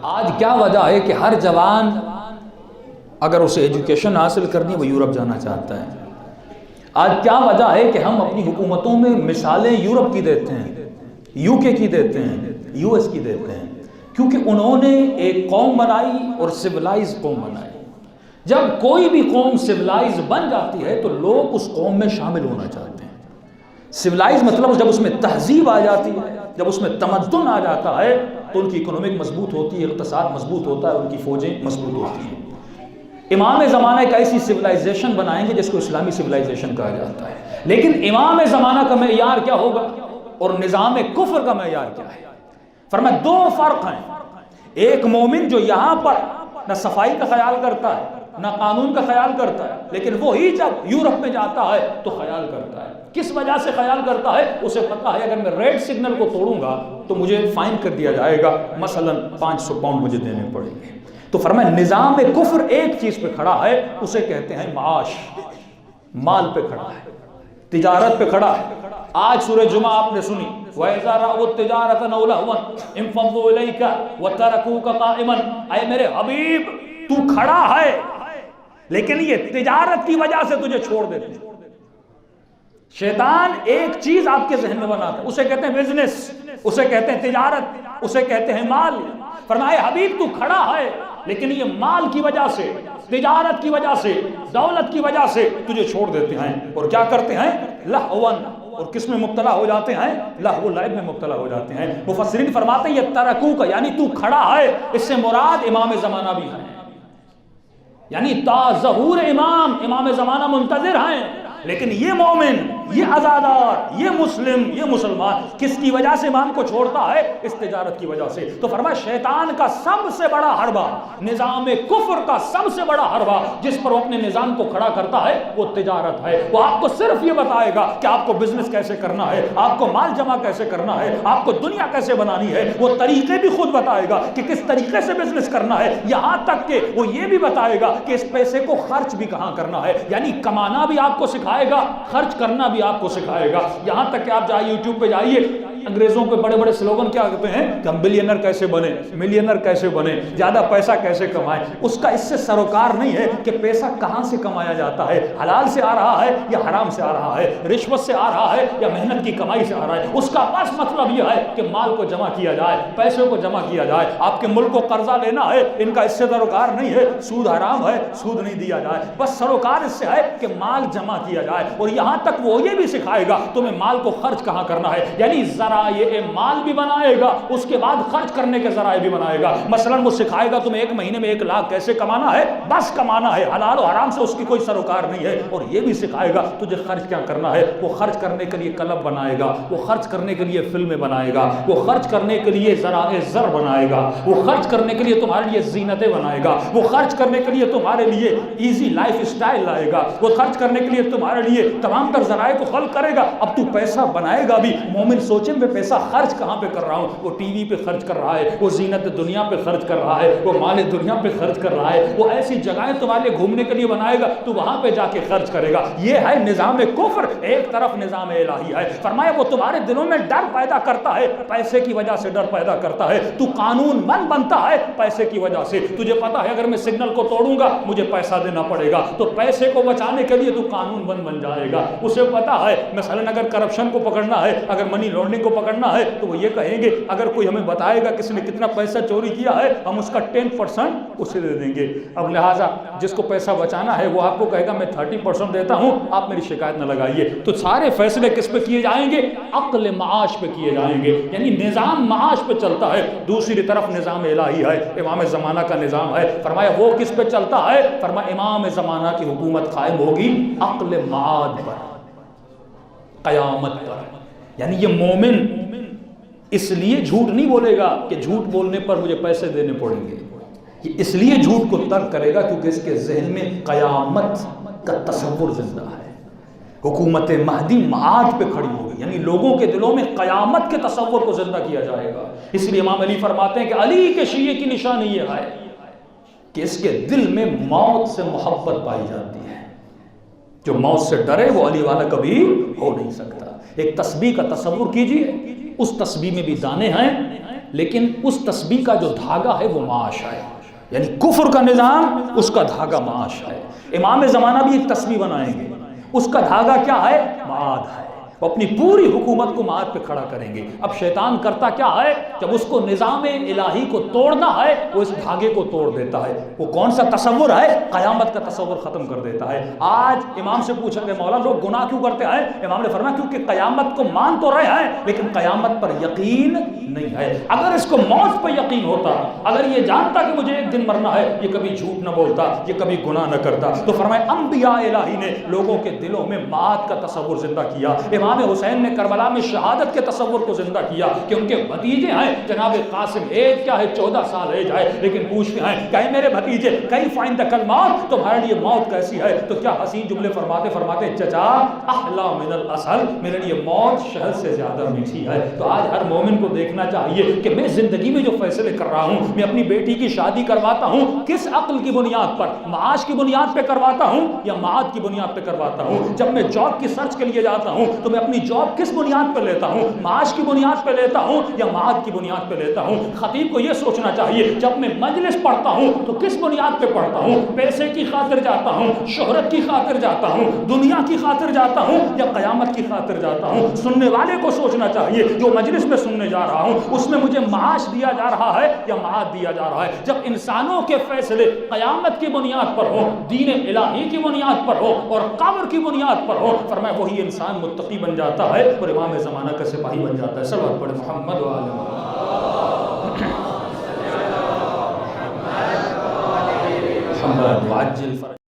آج کیا وجہ ہے کہ ہر جوان اگر اسے ایجوکیشن حاصل کرنی وہ یورپ جانا چاہتا ہے؟ آج کیا وجہ ہے کہ ہم اپنی حکومتوں میں مثالیں یورپ کی دیتے ہیں، یو کے کی دیتے ہیں، یو ایس کی دیتے ہیں؟ کیونکہ انہوں نے ایک قوم بنائی اور سویلائز قوم بنائی۔ جب کوئی بھی قوم سویلائز بن جاتی ہے تو لوگ اس قوم میں شامل ہونا چاہتے ہیں۔ سویلائز مطلب جب اس میں تہذیب آ جاتی ہے، جب اس میں تمدن آ جاتا ہے تو ان کی اکنامک مضبوط ہوتی ہے، اقتصاد مضبوط ہوتا ہے، ان کی فوجیں مضبوط ہوتی ہیں۔ امام زمانہ ایک ایسی سویلائزیشن بنائیں گے جس کو اسلامی سویلائزیشن کہا جاتا ہے، لیکن امام زمانہ کا معیار کیا ہوگا اور نظام کفر کا معیار کیا ہے؟ فرمایا دو فرق ہیں۔ ایک مومن جو یہاں پر نہ صفائی کا خیال کرتا ہے نہ قانون کا خیال کرتا ہے، لیکن وہی جب یورپ میں جاتا ہے تو خیال کرتا ہے۔ کس وجہ سے خیال کرتا ہے؟ اسے پتا ہے اگر میں ریڈ سگنل کو توڑوں گا تو مجھے فائن کر دیا جائے گا، مثلا 500 پاؤنڈ مجھے دینے پڑیں گے۔ تو فرمایا نظام کفر ایک چیز پہ کھڑا ہے، اسے کہتے ہیں معاش، مال پہ کھڑا ہے، تجارت پہ کھڑا ہے۔ آج سورہ جمعہ آپ نے سنی، وَإِذَا رَأَوُا التِّجَارَةَ أَوْ لَهْوًا انفضوا إِلَيْكَ وَتَرَكُوكَ قَائِمًا۔ اے میرے حبیب تو کھڑا ہے لیکن یہ تجارت کی وجہ سے تجھے چھوڑ دیتے ہیں۔ شیطان ایک چیز آپ کے ذہن میں بناتا ہے، اسے کہتے ہیں بزنس، اسے کہتے ہیں تجارت، اسے کہتے ہیں مال۔ فرمایا حبیب تو کھڑا ہے لیکن یہ مال کی وجہ سے، تجارت کی وجہ سے، دولت کی وجہ سے تجھے چھوڑ دیتے ہیں، اور کیا کرتے ہیں؟ لہون، اور کس میں مبتلا ہو جاتے ہیں؟ لہو لعب میں مبتلا ہو جاتے ہیں۔ مفسرین فرماتے ہیں یہ ترکو کا یعنی تو کھڑا ہے، اس سے مراد امام زمانہ بھی ہے، یعنی تا ظہور امام زمانہ منتظر ہیں، لیکن یہ مومن، یہ عزادار، یہ مسلم، یہ مسلمان کس کی وجہ سے امام کو چھوڑتا ہے؟ اس تجارت کی وجہ سے۔ تو فرمایا شیطان کا سب سے بڑا حربہ، نظام کفر کا سب سے بڑا حربہ جس پر وہ اپنے نظام کو کھڑا کرتا ہے وہ تجارت ہے۔ وہ آپ کو صرف یہ بتائے گا کہ آپ کو بزنس کیسے کرنا ہے، آپ کو مال جمع کیسے کرنا ہے، آپ کو دنیا کیسے بنانی ہے۔ وہ طریقے بھی خود بتائے گا کہ کس طریقے سے بزنس کرنا ہے، یہاں تک کہ وہ یہ بھی بتائے گا کہ اس پیسے کو خرچ بھی کہاں کرنا ہے، یعنی کمانا بھی آپ کو سکھائے گا، خرچ کرنا بھی آپ کو سکھائے گا۔ یہاں تک کہ آپ جائیے یوٹیوب پہ جائیے، انگریزوں کے بڑے بڑے سلوگن کیا کہتے ہیں کہ ہم بلینر کیسے بنے، ملینر کیسے بنے، زیادہ پیسہ کیسے کمائیں۔ اس کا اس سے سروکار نہیں ہے کہ پیسہ کہاں سے کمایا جاتا ہے، حلال سے آ رہا ہے یا حرام سے آ رہا ہے، رشوت سے آ رہا ہے یا محنت کی کمائی سے آ رہا ہے۔ اس کا بس مطلب یہ ہے کہ مال کو جمع کیا جائے، پیسوں کو جمع کیا جائے۔ آپ کے ملک کو قرضہ لینا ہے، ان کا اس سے سروکار نہیں ہے سود حرام ہے، سود نہیں دیا جائے، بس سروکار اس سے ہے کہ مال جمع کیا جائے۔ اور یہاں تک وہ یہ بھی سکھائے گا تمہیں مال کو خرچ کہاں کرنا ہے، یعنی ذرائع مال بھی بنائے گا، اس کے بعد خرچ کرنے کے ذرائع بھی بنائے گا۔ مثلا وہ سکھائے گا تمہیں ایک مہینے میں 1 لاکھ کیسے کمانا ہے، بس کمانا ہے، حلال و حرام سے اس کی کوئی سروکار نہیں ہے۔ اور یہ بھی سکھائے گا تجھے خرچ کیا کرنا ہے۔ وہ خرچ کرنے کے لیے کلب بنائے گا، وہ خرچ کرنے کے لیے فلمیں بنائے گا، وہ خرچ کرنے کے لیے ذرائع زر بنائے گا، وہ خرچ کرنے کے لیے تمہارے لیے زینتیں بنائے گا، وہ خرچ کرنے کے لیے تمہارے لیے ایزی لائف سٹائل لائے گا، وہ خرچ کرنے کے لیے تمہارے لیے تمام تر ذرائع کو خلق کرے گا۔ اب تو پیسہ بنائے گا بھی، مومن سوچے میں پیسہ خرچ کہاں پہ کر رہا ہوں، وہ ٹی وی پہ خرچ کر رہا ہے، وہ زینت دنیا پہ خرچ کر رہا ہے، وہ مال دنیا پہ خرچ کر رہا ہے، وہ ایسی جگہیں تمہارے لیے گھومنے کے لیے بنائے گا تو وہاں پہ جا کے خرچ کرے گا۔ یہ ہے نظام کفر، ایک طرف نظام الہی ہے۔ فرمایا وہ تمہارے دلوں میں ڈر پیدا کرتا ہے، پیسے کی وجہ سے ڈر پیدا کرتا ہے، تو قانون من بنتا ہے پیسے کی وجہ سے۔ تجھے پتا ہے اگر میں سگنل کو توڑوں گا مجھے پیسہ دینا پڑے گا، تو پیسے کو بچانے کے لیے تو قانون بن جائے گا۔ اسے پتا ہے مثلا اگر کرپشن کو پکڑنا ہے، اگر منی لانڈرنگ کو پکڑنا ہے تو وہ یہ کہیں گے اگر کوئی ہمیں بتائے گا کس نے کتنا پیسہ چوری کیا ہے ہم اس کا 10% اسے دے دیں گے۔ اب لہٰذا جس کو پیسہ بچانا ہے وہ آپ کو کہے گا میں 30% دیتا ہوں، آپ میری شکایت نہ لگائیے۔ تو سارے فیصلے کس پہ کیے جائیں گے؟ عقل معاش پہ کیے جائیں گے، یعنی نظام معاش پہ چلتا ہے۔ دوسری طرف نظام الہی ہے، امام زمانہ کا نظام ہے۔ فرمایا وہ کس پہ چلتا ہے؟ فرمایا امام زمانہ کی حکومت قائم ہوگی عقل معاد پر، قیامت پر۔ یعنی یہ مومن اس لیے جھوٹ نہیں بولے گا کہ جھوٹ بولنے پر مجھے پیسے دینے پڑیں گے، یہ اس لیے جھوٹ کو ترک کرے گا کیونکہ اس کے ذہن میں قیامت کا تصور زندہ ہے۔ حکومت مہدی معاد پہ کھڑی ہوگی، یعنی لوگوں کے دلوں میں قیامت کے تصور کو زندہ کیا جائے گا۔ اس لیے امام علی فرماتے ہیں کہ علی کے شیعے کی نشانی یہ ہے کہ اس کے دل میں موت سے محبت پائی جاتی ہے۔ جو موت سے ڈرے وہ علی والا کبھی ہو نہیں سکتا۔ ایک تسبیح کا تصور کیجئے، اس تسبیح میں بھی دانے ہیں، لیکن اس تسبیح کا جو دھاگا ہے وہ معاش ہے، یعنی کفر کا نظام اس کا دھاگا معاش ہے۔ امام زمانہ بھی ایک تسبیح بنائیں گے، اس کا دھاگا کیا ہے؟ معاد ہے، وہ اپنی پوری حکومت کو معاد پہ کھڑا کریں گے۔ اب شیطان کرتا کیا ہے؟ جب اس کو نظام الہی کو توڑنا ہے وہ اس دھاگے کو توڑ دیتا ہے۔ وہ کون سا تصور ہے؟ قیامت کا تصور ختم کر دیتا ہے۔ آج امام سے پوچھا کہ مولا لوگ گناہ کیوں کرتے ہیں؟ امام نے فرمایا کیونکہ قیامت کو مان تو رہے ہیں لیکن قیامت پر یقین نہیں ہے۔ اگر اس کو موت پہ یقین ہوتا، اگر یہ جانتا کہ مجھے ایک دن مرنا ہے، یہ کبھی جھوٹ نہ بولتا، یہ کبھی گناہ نہ کرتا۔ تو فرمایا انبیاء الہی نے لوگوں کے دلوں میں معاد کا تصور زندہ کیا۔ امام حسین نے کربلا میں شہادت کے تصور کو زندہ کیا کہ ان کے بھتیجے ہیں جناب قاسم، ایج کیا ہے 14 سال ایج ہے، لیکن پوچھتے ہیں کہ اے میرے بھتیجے کیف عندک الموت، تمہارے لیے موت کیسی ہے؟ تو کیا حسین جملے فرماتے فرماتے چچا احلا من العسل، میرے لیے موت شہد سے زیادہ میٹھی ہے۔ تو آج ہر مومن کو دیکھنا چاہیے کہ میں زندگی میں جو فیصلے کر رہا ہوں، میں اپنی بیٹی کی شادی کرواتا ہوں کس عقل کی بنیاد پر؟ معاش کی بنیاد پہ کرواتا ہوں یا معاد کی بنیاد پہ کرواتا ہوں؟ جب میں جاب کی سرچ کے لیے جاتا ہوں تو میں اپنی جاب کس بنیاد پہ لیتا ہوں؟ معاش کی بنیاد پہ لیتا ہوں یا معاد کی بنیاد پہ لیتا ہوں؟ خطیب کو یہ سوچنا چاہیے جب میں مجلس پڑھتا ہوں تو کس بنیاد پہ پڑھتا ہوں؟ پیسے کی خاطر جاتا ہوں، شہرت کی خاطر جاتا ہوں، دنیا کی خاطر جاتا ہوں یا قیامت کی خاطر جاتا ہوں؟ سننے والے کو سوچنا چاہیے جو مجلس میں سننے جا رہا ہوں اس میں مجھے معاش دیا جا رہا ہے یا معاد دیا جا رہا ہے؟ جب انسانوں کے فیصلے قیامت کی بنیاد پر ہو، دین الہی کی بنیاد پر ہو اور قبر کی بنیاد پر ہو، فرمایا وہی انسان متقی بن جاتا ہے اور امام زمانہ کا سپاہی بن جاتا ہے۔ صلوات پڑھیں محمد و آل محمد وعجل